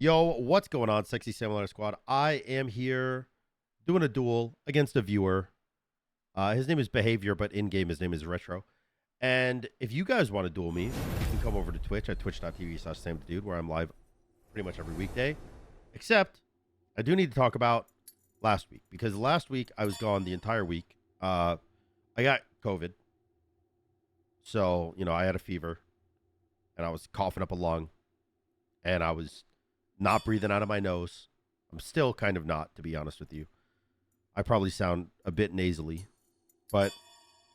Yo, what's going on, Sexy Samurai Squad? I am here doing a duel against a viewer. His name is Behavior, but in-game his name is Retro. And if you guys want to duel me, you can come over to Twitch at twitch.tv/SamDaDude, where I'm live pretty much every weekday. Except, I do need to talk about last week, because last week I was gone the entire week. I got COVID. So, I had a fever, and I was coughing up a lung, and I was not breathing out of my nose. I'm still kind of not, to be honest with you. I probably sound a bit nasally, but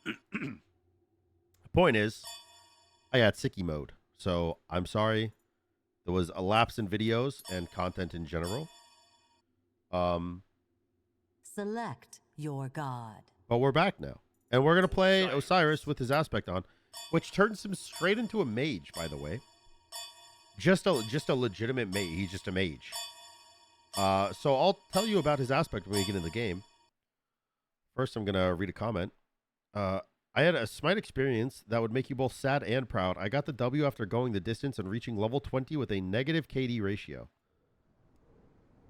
the point is, I had sicky mode. So I'm sorry. There was a lapse in videos and content in general. Select your god. But we're back now. And we're going to play Osiris with his aspect on, which turns him straight into a mage, by the way. Just a legitimate mage. He's just a mage. So I'll tell you about his aspect when we get in the game. First, I'm going to read a comment. I had a Smite experience that would make you both sad and proud. I got the W after going the distance and reaching level 20 with a negative KD ratio.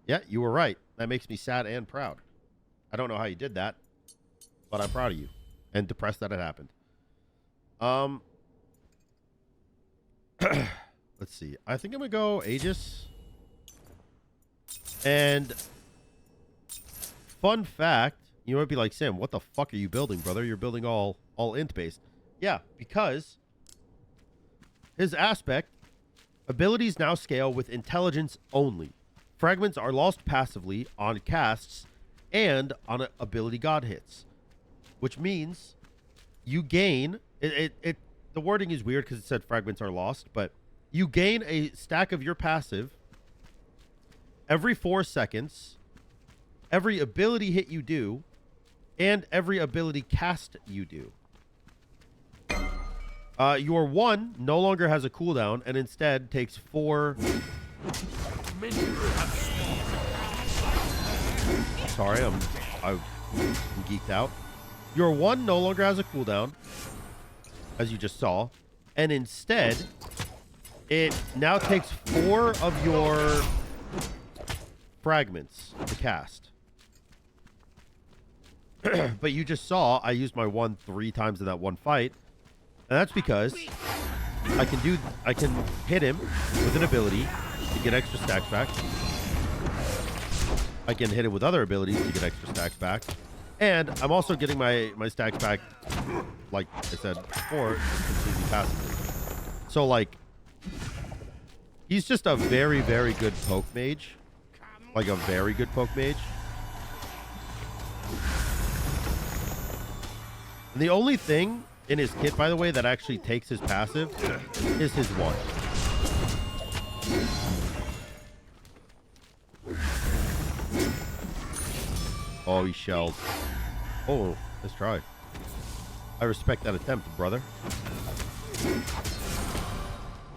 Yeah, you were right. That makes me sad and proud. I don't know how you did that, but I'm proud of you and depressed that it happened. Let's see. I think I'm going to go Aegis. And fun fact, you might be like, Sam, what the fuck are you building, brother? You're building all int based. Yeah, because his aspect abilities now scale with intelligence only. Fragments are lost passively on casts and on ability god hits, which means you gain the wording is weird because it said fragments are lost, but you gain a stack of your passive every 4 seconds, every ability hit you do, and every ability cast you do. Your 1 no longer has a cooldown and instead takes 4... Sorry, I'm geeked out. Your 1 no longer has a cooldown, as you just saw, and instead it now takes 4 of your fragments to cast. But you just saw I used my 1 3 times in that one fight, and that's because I can hit him with an ability to get extra stacks back. I can hit him with other abilities to get extra stacks back, and I'm also getting my stacks back, like I said before, completely passively. So like, he's just a very, very good poke mage. Like a very good poke mage. And the only thing in his kit, by the way, that actually takes his passive is his 1. Oh, he shelled. Oh, let's try. I respect that attempt, brother.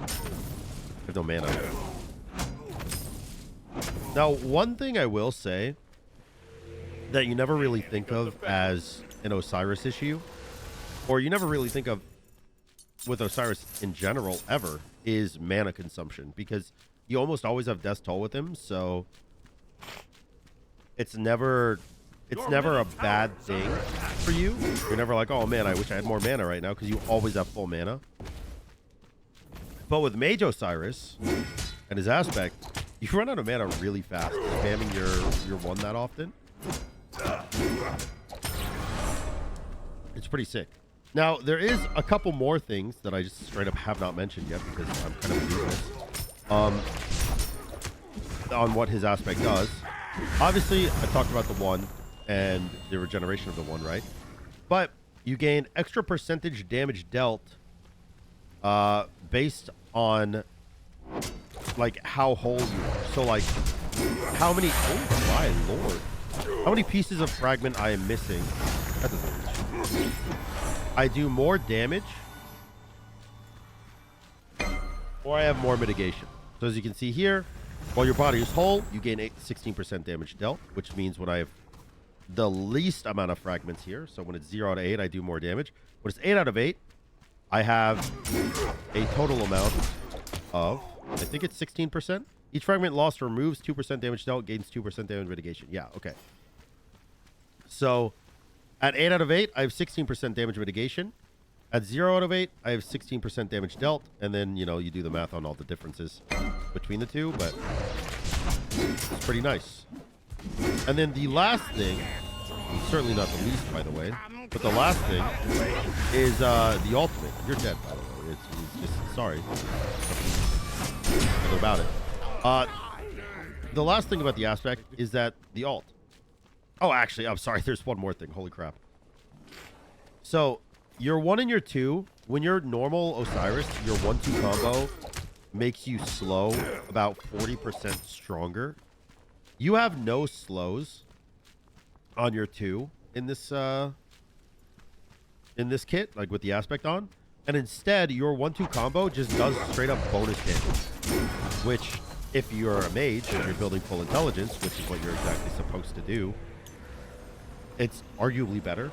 I have no mana. Now, one thing I will say that you never really think of as an Osiris issue, or you never really think of with Osiris in general ever, is mana consumption, because you almost always have Death's Toll with him, so it's never a bad thing for you. You're never like, oh man, I wish I had more mana right now, because you always have full mana. But with Mage Osiris and his aspect, you run out of mana really fast, spamming your 1 that often. It's pretty sick. Now, there is a couple more things that I just straight up have not mentioned yet, because I'm kind of clueless on what his aspect does. Obviously, I talked about the 1 and the regeneration of the 1, right? But you gain extra percentage damage dealt based on like how whole you are. So like how many, oh my lord, how many pieces of fragment I am missing. That doesn't reach. I do more damage, or I have more mitigation. So as you can see here, while your body is whole, you gain 16% damage dealt, which means when I have the least amount of fragments here, so when it's 0 out of 8, I do more damage. When it's 8 out of 8, I have a total amount of, I think it's 16%. Each fragment lost removes 2% damage dealt, gains 2% damage mitigation. Yeah, okay. So at 8 out of 8, I have 16% damage mitigation. At 0 out of 8, I have 16% damage dealt. And then, you know, you do the math on all the differences between the two, but it's pretty nice. And then the last thing, certainly not the least, by the way, but the last thing is the ultimate. You're dead, by the way. It's just, sorry. Nothing about it. The last thing about the aspect is that the ult. Oh, actually, I'm sorry. There's one more thing. Holy crap. So, your 1 and your 2, when you're normal Osiris, your 1-2 combo makes you slow about 40% stronger. You have no slows on your 2 in this kit, like with the aspect on. And instead, your 1-2 combo just does straight up bonus damage. Which, if you're a mage and you're building full intelligence, which is what you're exactly supposed to do, it's arguably better.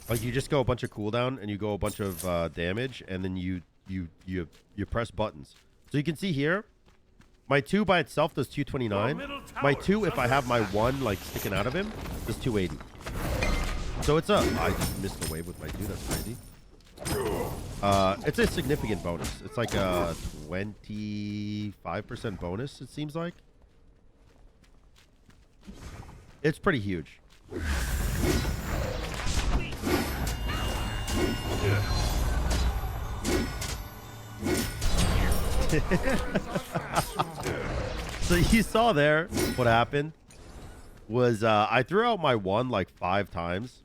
Like, you just go a bunch of cooldown and you go a bunch of damage, and then you press buttons. So you can see here, my 2 by itself does 229. My 2, if I have my 1 like sticking out of him, does 280. So it's I just missed the wave with my 2. That's crazy. It's a significant bonus. It's like a 25% bonus, it seems like. It's pretty huge. So you saw there what happened was I threw out my 1 like 5 times.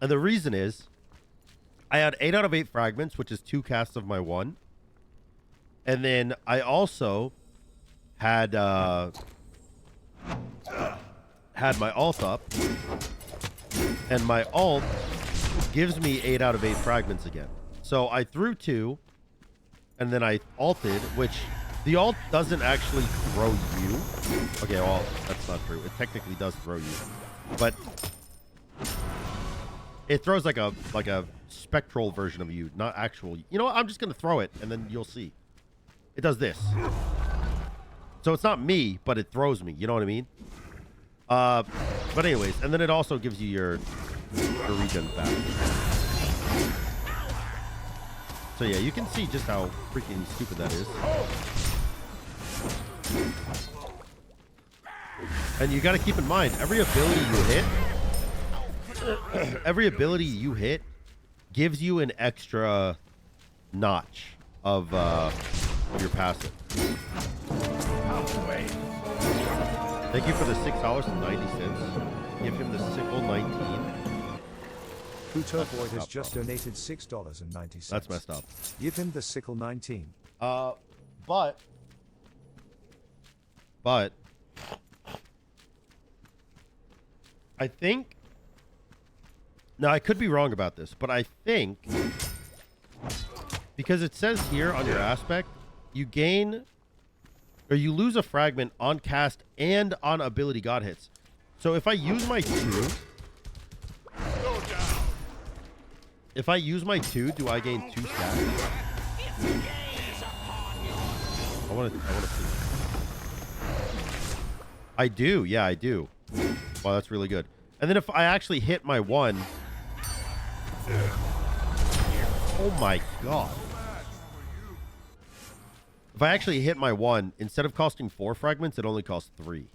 And the reason is I had 8 out of 8 fragments, which is 2 casts of my 1. And then I also had my ult up. And my ult gives me 8 out of 8 fragments again. So I threw 2, and then I ulted, which the ult doesn't actually throw you. Okay, well, that's not true. It technically does throw you. But it throws like a spectral version of you, not actual. You know what? I'm just going to throw it, and then you'll see. It does this. So it's not me, but it throws me. You know what I mean? But anyways, and then it also gives you your regen back. So yeah, you can see just how freaking stupid that is. And you got to keep in mind, every ability you hit gives you an extra notch of your passive. Thank you for the $6.90. Give him the sickle 19. Pluto Boy has just donated $6.90. That's messed up. Give him the sickle 19. But I think, now I could be wrong about this, but I think because it says here on your aspect, you gain or you lose a fragment on cast and on ability god hits. So if I use my 2, do I gain 2 stats? I want to see. I do. Yeah, I do. Wow, that's really good. And then if I actually hit my 1, oh my god. If I actually hit my 1, instead of costing 4 fragments, it only costs 3.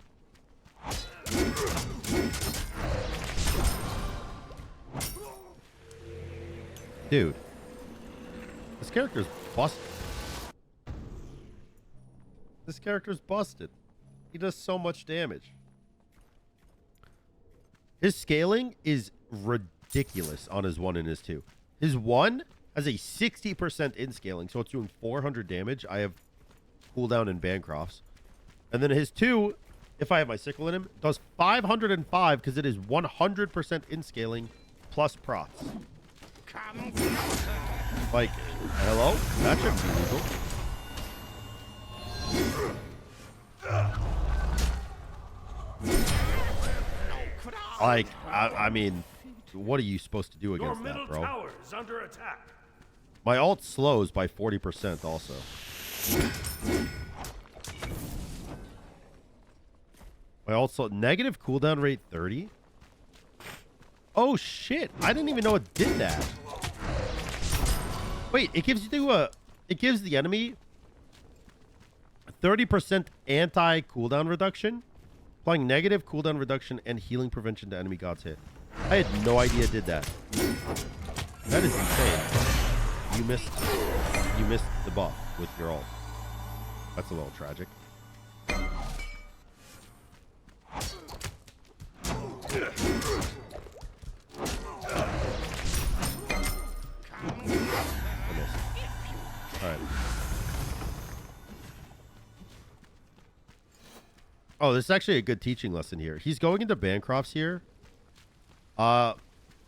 Dude. This character's busted. This character's busted. He does so much damage. His scaling is ridiculous on his 1 and his 2. His 1 has a 60% in scaling, so it's doing 400 damage. I have cooldown and Bancrofts. And then his 2, if I have my sickle in him, does 505 because it is 100% in scaling plus prots. Like, hello? That shouldn't be legal. Like, I mean, what are you supposed to do against that, bro? Tower is under attack. My ult slows by 40% also. My ult slow negative cooldown rate 30. Oh shit! I didn't even know it did that. Wait, it gives the enemy 30% anti cooldown reduction, applying negative cooldown reduction and healing prevention to enemy gods hit. I had no idea it did that. That is insane. You missed the buff with your ult. That's a little tragic. Alright. Oh, this is actually a good teaching lesson here. He's going into Bancrofts here. A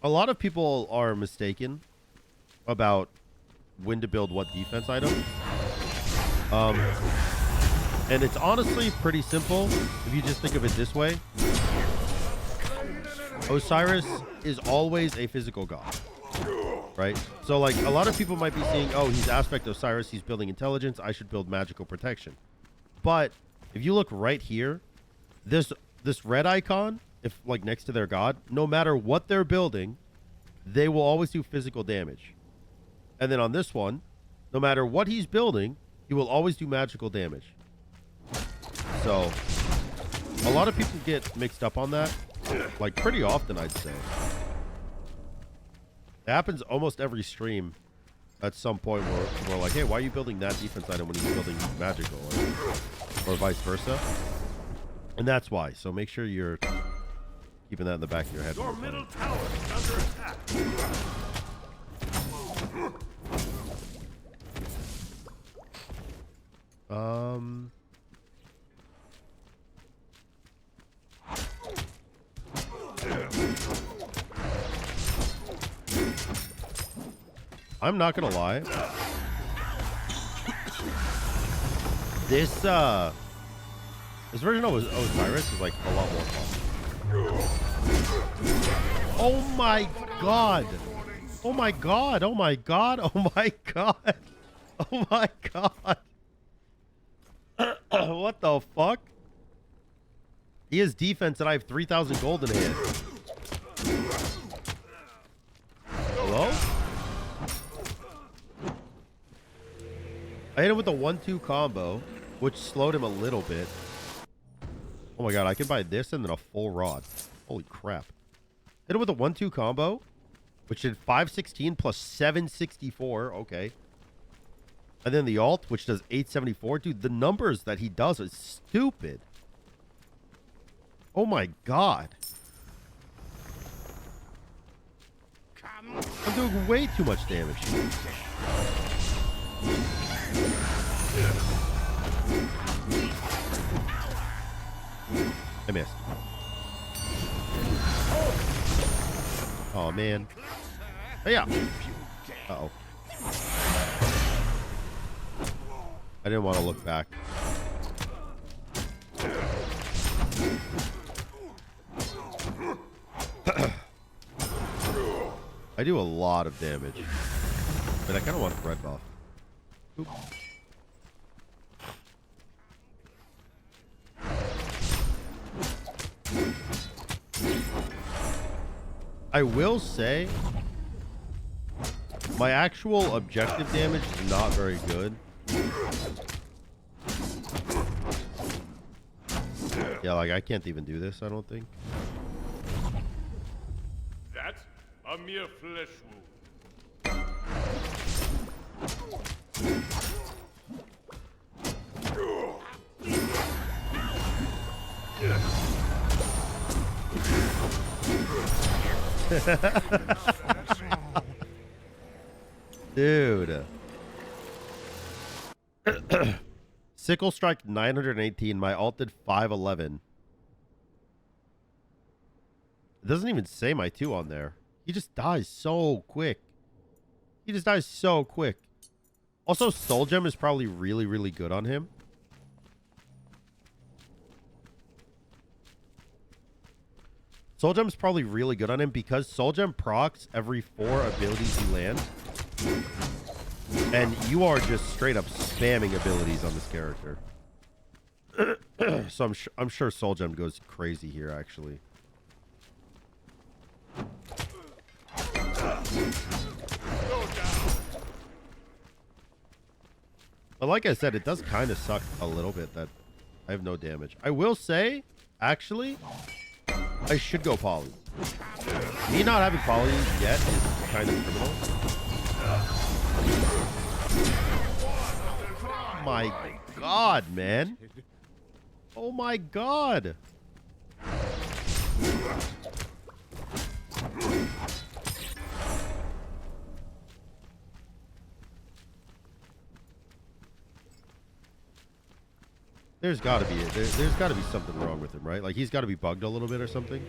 lot of people are mistaken about when to build what defense item. And it's honestly pretty simple if you just think of it this way. Osiris is always a physical god, right? So like a lot of people might be saying, oh, he's aspect Osiris, he's building intelligence, I should build magical protection. But if you look right here, this red icon, if like next to their god, no matter what they're building, they will always do physical damage. And then on this one, no matter what he's building, he will always do magical damage. So a lot of people get mixed up on that, like pretty often, I'd say. It happens almost every stream at some point where people are like, hey, why are you building that defense item when he's building magical, or vice versa? And that's why. So make sure you're keeping that in the back of your head. Your middle tower is under attack. I'm not gonna lie. This version of Osiris is like a lot more fun. Oh my god! Oh my god! Oh my god! Oh my god! Oh my god! What the fuck? He has defense and I have 3,000 gold in hand. Hello? I hit him with a 1-2 combo, which slowed him a little bit. Oh my god, I can buy this and then a full rod. Holy crap. Hit him with a 1-2 combo, which did 516 plus 764. Okay. And then the ult, which does 874. Dude, the numbers that he does is stupid. Oh my god. I'm doing way too much damage. I missed. Oh man. Hey, yeah. Uh-oh. I didn't want to look back. I do a lot of damage, but I kind of want a red buff. Oop. I will say my actual objective damage is not very good. Yeah, like I can't even do this, I don't think. That's a mere flesh wound. Dude. Sickle strike 918. My ult did 511. It doesn't even say my 2 on there. He just dies so quick. He just dies so quick. Also, Soul Gem is probably really, really good on him. Soul Gem is probably really good on him because Soul Gem procs every 4 abilities you land. And you are just straight up spamming abilities on this character. So I'm sure Soul Gem goes crazy here, actually. But like I said, it does kind of suck a little bit that I have no damage. I will say, actually, I should go Poly. Me not having Poly yet is kind of criminal. Oh my god, man. Oh my god. There's got to be there's got to be something wrong with him, right? Like he's got to be bugged a little bit or something.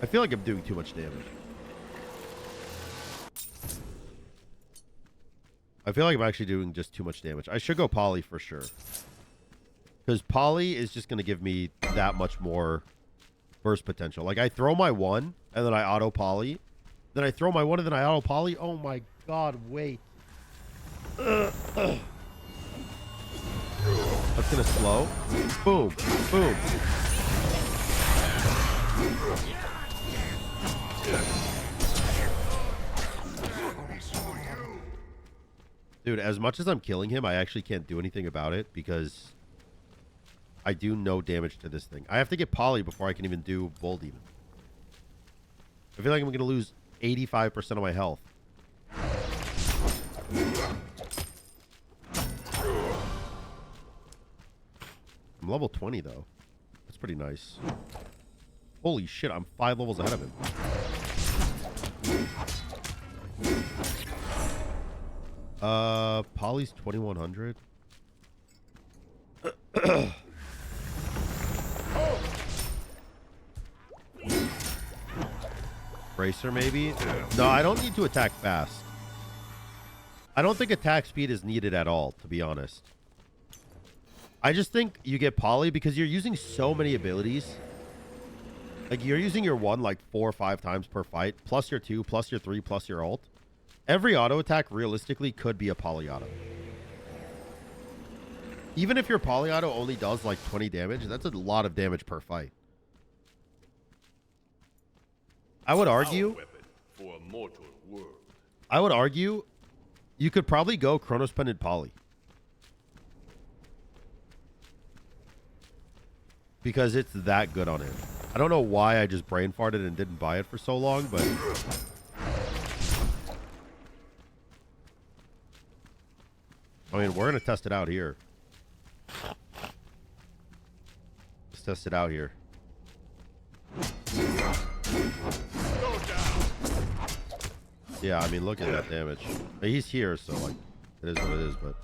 I feel like I'm doing too much damage. I feel like I'm actually doing just too much damage. I should go Poly for sure. Because Poly is just going to give me that much more burst potential. Like I throw my 1 and then I auto Poly. Then I throw my 1 and then I auto Poly. Oh my god, wait. That's going to slow. Boom. Boom. Dude, as much as I'm killing him, I actually can't do anything about it because I do no damage to this thing. I have to get Poly before I can even do Bull Demon. I feel like I'm going to lose 85% of my health. I'm level 20, though. That's pretty nice. Holy shit, I'm 5 levels ahead of him. Poly's 2100. Bracer, maybe? No, I don't need to attack fast. I don't think attack speed is needed at all, to be honest. I just think you get Poly because you're using so many abilities. Like, you're using your 1 like 4 or 5 times per fight, plus your 2, plus your 3, plus your ult. Every auto attack realistically could be a Poly auto. Even if your Poly auto only does like 20 damage, that's a lot of damage per fight. I would argue for a mortal world. I would argue you could probably go Chronos Pendant Poly. Because it's that good on him. I don't know why I just brain farted and didn't buy it for so long, but I mean, we're going to test it out here. Let's test it out here. Yeah, I mean, look at that damage. He's here, so, like, it is what it is, but...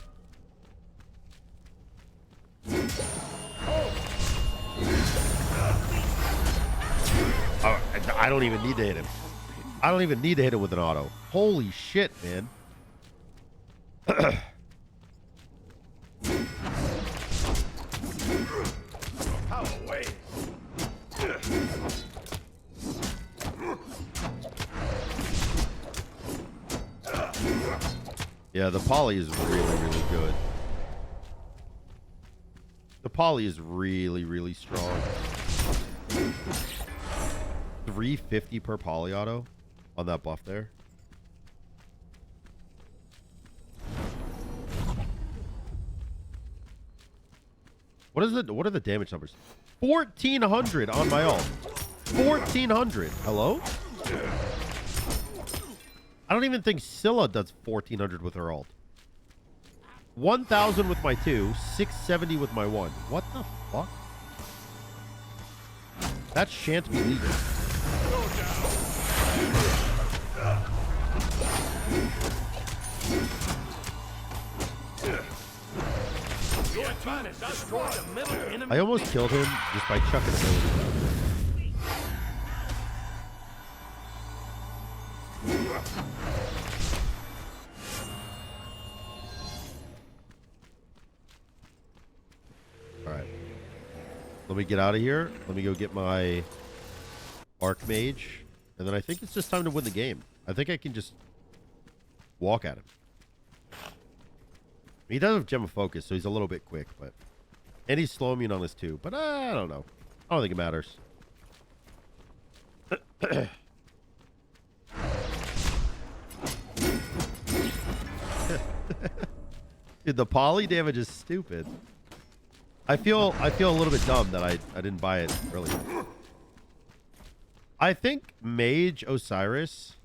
Oh, I don't even need to hit him. I don't even need to hit him with an auto. Holy shit, man. Yeah, the Poly is really, really good. The Poly is really, really strong. 350 per Poly auto on that buff there. What is it? What are the damage numbers? 1400 on my ult. 1400. Hello? I don't even think Scylla does 1400 with her ult. 1000 with my 2, 670 with my 1. What the fuck? That shan't be legal. I almost killed him just by chucking ability down. Alright. Let me get out of here. Let me go get my Archmage. And then I think it's just time to win the game. I think I can just walk at him. He does have Gem of Focus, so he's a little bit quick, but and he's slow immune on his too. But I don't know. I don't think it matters. Dude, the poly damage is stupid. I feel a little bit dumb that I didn't buy it earlier. I think Mage Osiris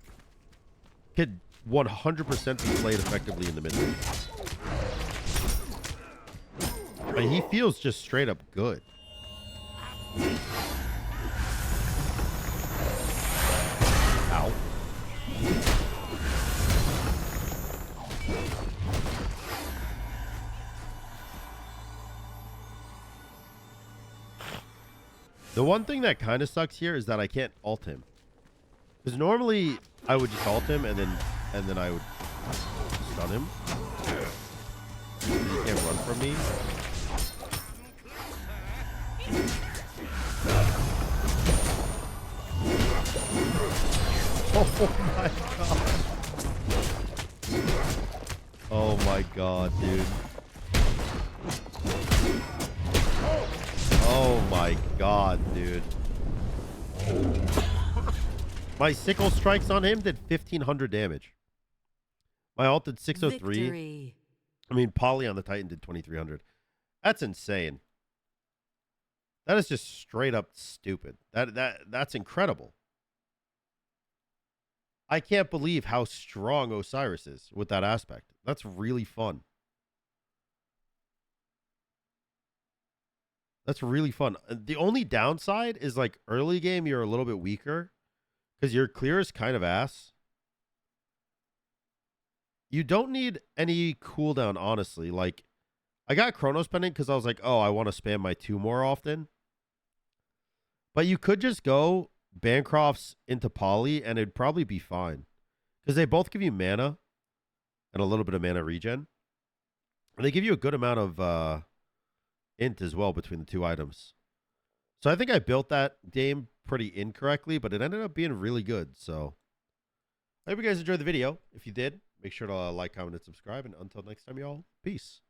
could 100% be played effectively in the mid lane. I mean, he feels just straight up good. Ow. The one thing that kind of sucks here is that I can't ult him. Because normally I would just ult him and then I would stun him. He can't run from me. Oh my god. Oh my god, dude. Oh my god, dude. My sickle strikes on him did 1500 damage. My ult did 603. Victory. I mean, Poly on the Titan did 2300. That's insane. That is just straight up stupid. That's incredible. I can't believe how strong Osiris is with that aspect. That's really fun. That's really fun. The only downside is like early game, you're a little bit weaker because your clear is kind of ass. You don't need any cooldown, honestly. Like, I got Chronos Pendant because I was like, oh, I want to spam my 2 more often. But you could just go Bancrofts into Poly and it'd probably be fine. Because they both give you mana and a little bit of mana regen. And they give you a good amount of int as well between the 2 items. So I think I built that game pretty incorrectly, but it ended up being really good. So I hope you guys enjoyed the video. If you did, make sure to like, comment, and subscribe. And until next time, y'all, peace.